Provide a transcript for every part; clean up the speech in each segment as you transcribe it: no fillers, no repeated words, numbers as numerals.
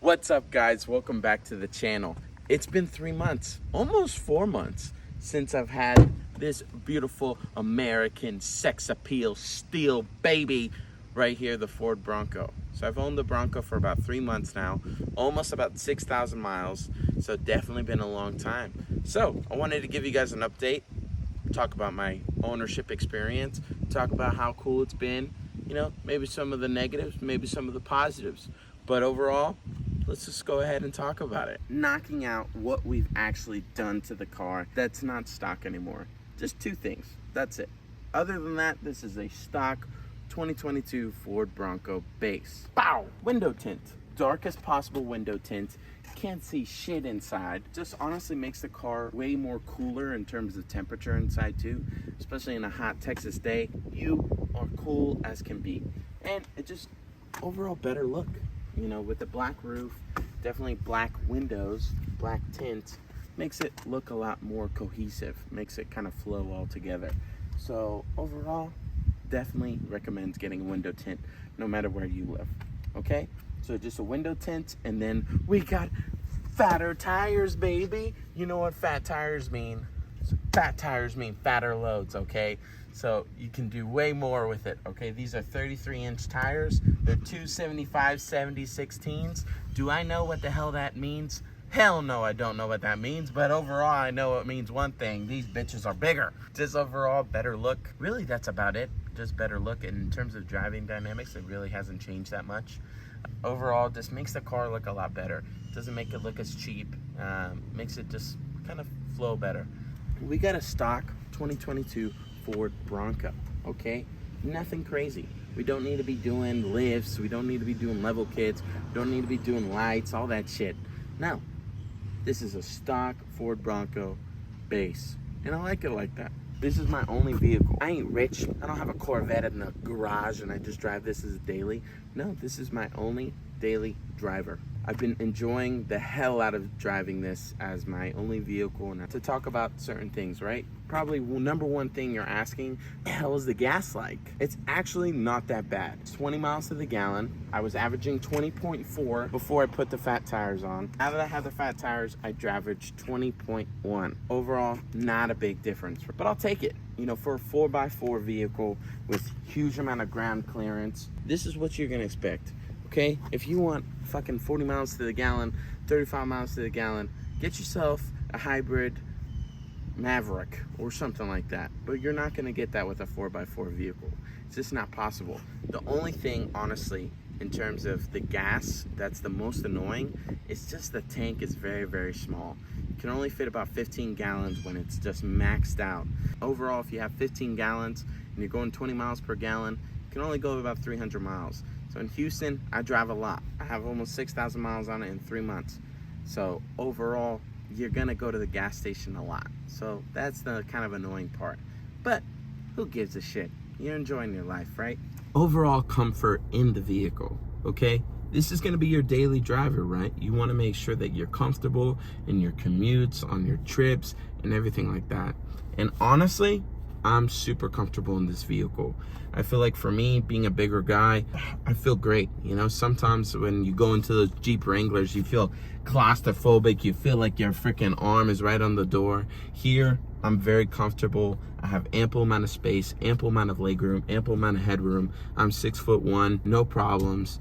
What's up, guys? Welcome back to the channel. It's been 3 months, almost 4 months, since I've had this beautiful American sex appeal steel baby right here, the Ford Bronco. So I've owned the Bronco for about 3 months now, almost about 6,000 miles. So definitely been a long time. So I wanted to give you guys an update, talk about my ownership experience, talk about how cool it's been, you know, maybe some of the negatives, maybe some of the positives. But overall, let's just go ahead and talk about it. Knocking out what we've actually done to the car that's not stock anymore. Just 2 things, that's it. Other than that, this is a stock 2022 Ford Bronco base. Bow! Window tint, darkest possible window tint. Can't see shit inside. Just honestly makes the car way more cooler in terms of temperature inside too, especially in a hot Texas day. You are cool as can be. And it just, overall better look. You know, with the black roof, definitely black windows, black tint, makes it look a lot more cohesive, makes it kind of flow all together. So overall, definitely recommend getting a window tint no matter where you live, okay? So just a window tint, and then we got fatter tires, baby. You know what fat tires mean? So fat tires mean fatter loads, okay? So you can do way more with it, okay? These are 33-inch tires. They're 275/70/16s. Do I know what the hell that means? Hell no, I don't know what that means, but overall, I know it means one thing. These bitches are bigger. Just overall, better look. Really, that's about it. Just better look. And in terms of driving dynamics, it really hasn't changed that much. Overall, just makes the car look a lot better. Doesn't make it look as cheap. Makes it just kind of flow better. We got a stock 2022 Ford Bronco, okay? Nothing crazy. We don't need to be doing lifts. We don't need to be doing level kits. We don't need to be doing lights, all that shit. No, this is a stock Ford Bronco base, and I like it like that. This is my only vehicle. I ain't rich. I don't have a Corvette in the garage and I just drive this as a daily. No, this is my only daily driver. I've been enjoying the hell out of driving this as my only vehicle. And to talk about certain things, right? Probably number one thing you're asking, the hell is the gas like? It's actually not that bad. It's 20 miles to the gallon. I was averaging 20.4 before I put the fat tires on. Now that I have the fat tires, I averaged 20.1. Overall, not a big difference, but I'll take it. You know, for a 4x4 vehicle with huge amount of ground clearance, this is what you're gonna expect. Okay, if you want fucking 40 miles to the gallon, 35 miles to the gallon, get yourself a hybrid Maverick or something like that. But you're not gonna get that with a 4x4 vehicle. It's just not possible. The only thing, honestly, in terms of the gas that's the most annoying, is just the tank is very, very small. You can only fit about 15 gallons when it's just maxed out. Overall, if you have 15 gallons and you're going 20 miles per gallon, you can only go about 300 miles. So in Houston, I drive a lot. I have almost 6,000 miles on it in 3 months. So overall, you're gonna go to the gas station a lot. So that's the kind of annoying part. But who gives a shit? You're enjoying your life, right? Overall comfort in the vehicle, okay? This is gonna be your daily driver, right? You wanna make sure that you're comfortable in your commutes, on your trips, and everything like that. And honestly, I'm super comfortable in this vehicle. I feel like for me, being a bigger guy, I feel great. You know, sometimes when you go into those Jeep Wranglers, you feel claustrophobic. You feel like your freaking arm is right on the door. Here, I'm very comfortable. I have ample amount of space, ample amount of legroom, ample amount of headroom. I'm 6'1", no problems.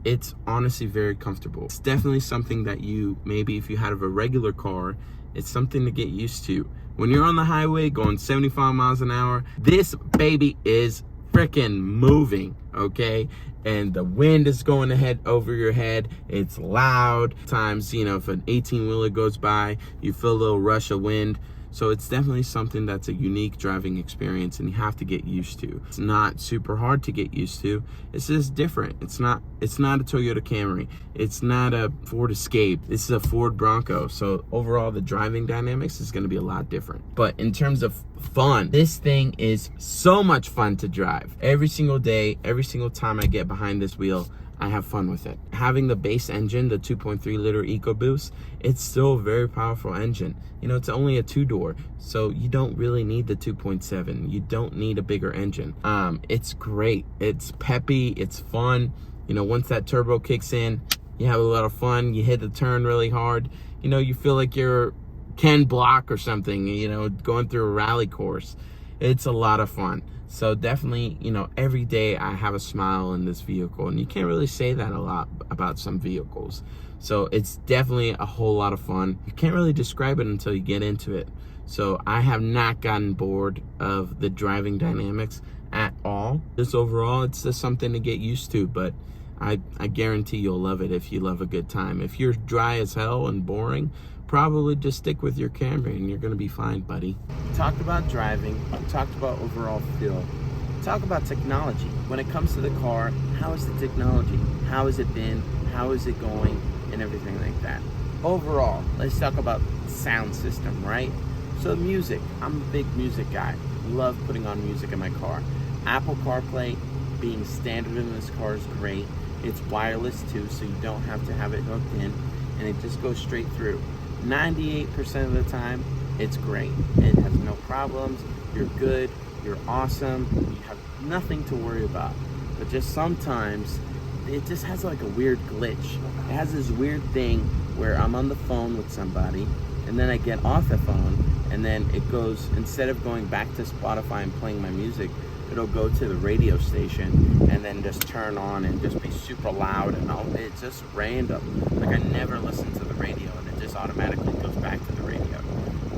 It's honestly very comfortable. It's definitely something that you, maybe if you have a regular car, it's something to get used to. When you're on the highway going 75 miles an hour, this baby is freaking moving, okay? And the wind is going ahead over your head. It's loud. Times, you know, if an 18-wheeler goes by, you feel a little rush of wind. So it's definitely something that's a unique driving experience and you have to get used to. It's not super hard to get used to. It's just different. It's not a Toyota Camry. It's not a Ford Escape. This is a Ford Bronco. So overall, the driving dynamics is gonna be a lot different. But in terms of fun, this thing is so much fun to drive. Every single day, every single time I get behind this wheel, I have fun with it. Having the base engine, the 2.3 liter EcoBoost, it's still a very powerful engine. You know, it's only a 2-door, so you don't really need the 2.7. You don't need a bigger engine. It's great. It's peppy, it's fun. You know, once that turbo kicks in, You have a lot of fun. You hit the turn really hard. You know, you feel like you're Ken Block or something, you know, going through a rally course. It's a lot of fun. So definitely, you know, every day I have a smile in this vehicle, and you can't really say that a lot about some vehicles. So it's definitely a whole lot of fun. You can't really describe it until you get into it. So I have not gotten bored of the driving dynamics at all. Just overall, it's just something to get used to, but I guarantee you'll love it if you love a good time. If you're dry as hell and boring, probably just stick with your Camry and you're gonna be fine, buddy. We talked about driving, we talked about overall feel. Talk about technology. When it comes to the car, how is the technology? How has it been? How is it going? And everything like that. Overall, let's talk about sound system, right? So music, I'm a big music guy. Love putting on music in my car. Apple CarPlay being standard in this car is great. It's wireless too, so you don't have to have it hooked in, and it just goes straight through. 98% of the time, it's great. It has no problems. You're good. You're awesome. You have nothing to worry about. But just sometimes, it just has like a weird glitch. It has this weird thing where I'm on the phone with somebody, and then I get off the phone, and then it goes, instead of going back to Spotify and playing my music, it'll go to the radio station and then just turn on and just be super loud, and it's just random. Like I never listen to the radio, and it just automatically goes back to the radio.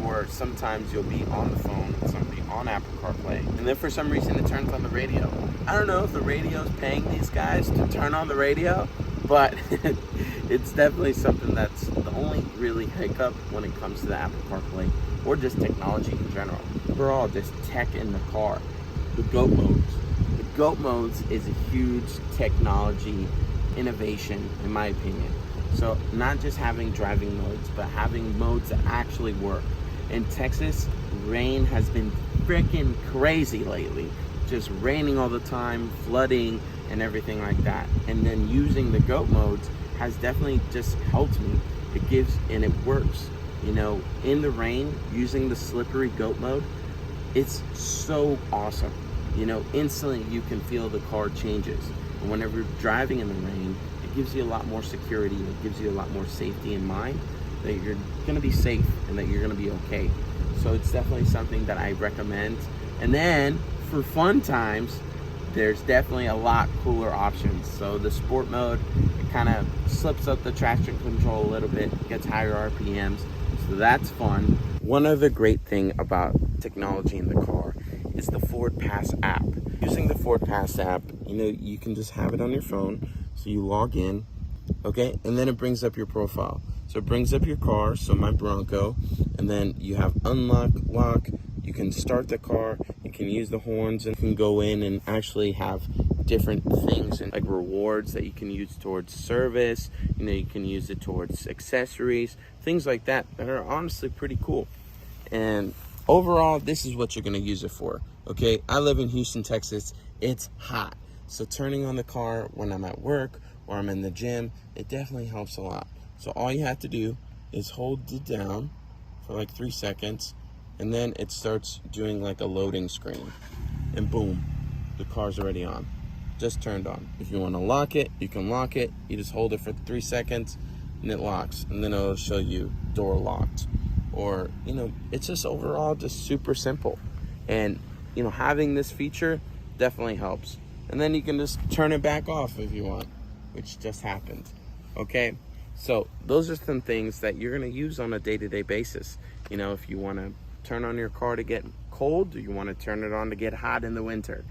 Or sometimes you'll be on the phone with somebody on Apple CarPlay, and then for some reason it turns on the radio. I don't know if the radio's paying these guys to turn on the radio, but it's definitely something that's the only really hiccup when it comes to the Apple CarPlay, or just technology in general. Overall, just tech in the car. The GOAT modes. The GOAT modes is a huge technology innovation, in my opinion. So not just having driving modes, but having modes that actually work. In Texas, rain has been freaking crazy lately. Just raining all the time, flooding, and everything like that. And then using the GOAT modes has definitely just helped me. It gives, and it works. You know, in the rain, using the slippery GOAT mode, it's so awesome. You know, instantly you can feel the car changes. And whenever you're driving in the rain, it gives you a lot more security. It gives you a lot more safety in mind that you're gonna be safe and that you're gonna be okay. So it's definitely something that I recommend. And then for fun times, there's definitely a lot cooler options. So the sport mode, it kind of slips up the traction control a little bit, gets higher RPMs. So that's fun. One other great thing about technology in the car is the Ford Pass app. Using the Ford Pass app, you know, you can just have it on your phone. So you log in, okay? And then it brings up your profile. So it brings up your car, so my Bronco, and then you have unlock, lock, you can start the car, you can use the horns, and you can go in and actually have different things and like rewards that you can use towards service. You know, you can use it towards accessories, things like that are honestly pretty cool. And overall, this is what you're gonna use it for, okay? I live in Houston, Texas. It's hot. So turning on the car when I'm at work or I'm in the gym, it definitely helps a lot. So all you have to do is hold it down for like 3 seconds, and then it starts doing like a loading screen. And boom, the car's already on. Just turned on. If you want to lock it, you can lock it. You just hold it for 3 seconds and it locks. And then it'll show you door locked. Or, you know, it's just overall just super simple. And, you know, having this feature definitely helps. And then you can just turn it back off if you want, which just happened. Okay? So those are some things that you're going to use on a day-to-day basis. You know, if you want to turn on your car to get cold, or you want to turn it on to get hot in the winter.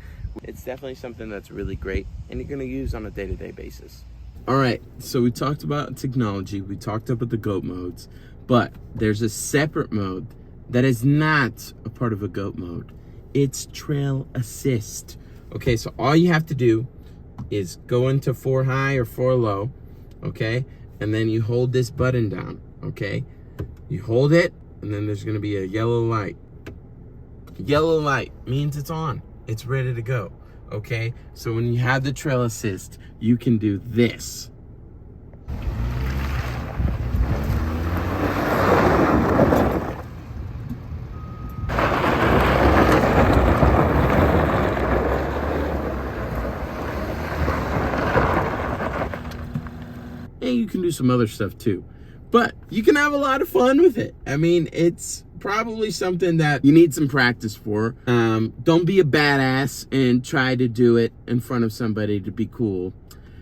It's definitely something that's really great and you're going to use on a day-to-day basis. All right, so we talked about technology, we talked about the GOAT modes, but there's a separate mode that is not a part of a GOAT mode. It's trail assist. Okay, so all you have to do is go into 4 high or 4 low, okay? And then you hold this button down, okay? You hold it, and then there's gonna be a yellow light. Yellow light means it's on. It's ready to go, okay? So when you have the trail assist, you can do this. and you can do some other stuff too. But you can have a lot of fun with it. I mean, it's probably something that you need some practice for. Don't be a badass and try to do it in front of somebody to be cool,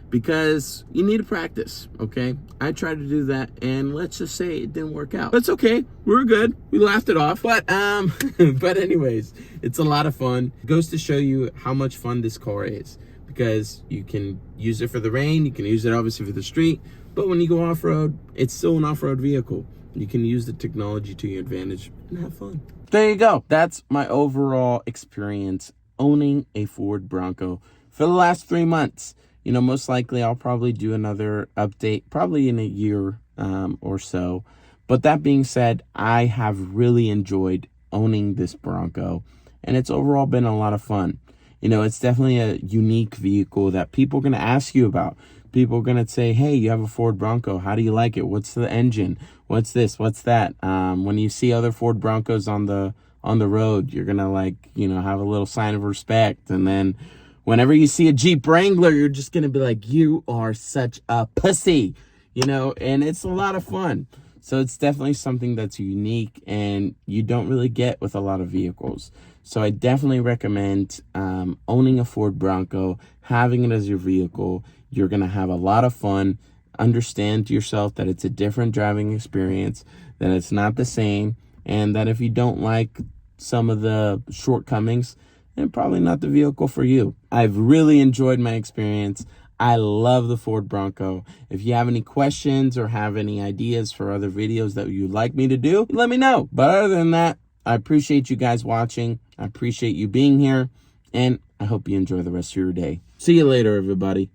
because you need to practice, okay? I tried to do that, and let's just say it didn't work out. That's okay. We were good. We laughed it off. But but anyways, it's a lot of fun. It goes to show you how much fun this car is, because you can use it for the rain. You can use it obviously for the street. But when you go off-road, it's still an off-road vehicle. You can use the technology to your advantage and have fun. There you go. That's my overall experience owning a Ford Bronco for the last 3 months. You know, most likely I'll probably do another update probably in a year or so. But that being said, I have really enjoyed owning this Bronco, and it's overall been a lot of fun. You know, it's definitely a unique vehicle that people are going to ask you about. People are going to say, hey, you have a Ford Bronco. How do you like it? What's the engine? What's this? What's that? When you see other Ford Broncos on the road, you're going to, like, you know, have a little sign of respect. And then whenever you see a Jeep Wrangler, you're just going to be like, you are such a pussy, you know, and it's a lot of fun. So it's definitely something that's unique and you don't really get with a lot of vehicles. So I definitely recommend owning a Ford Bronco, having it as your vehicle. You're going to have a lot of fun. Understand to yourself that it's a different driving experience, that it's not the same, and that if you don't like some of the shortcomings, then probably not the vehicle for you. I've really enjoyed my experience. I love the Ford Bronco. If you have any questions or have any ideas for other videos that you'd like me to do, let me know. But other than that, I appreciate you guys watching. I appreciate you being here, and I hope you enjoy the rest of your day. See you later, everybody.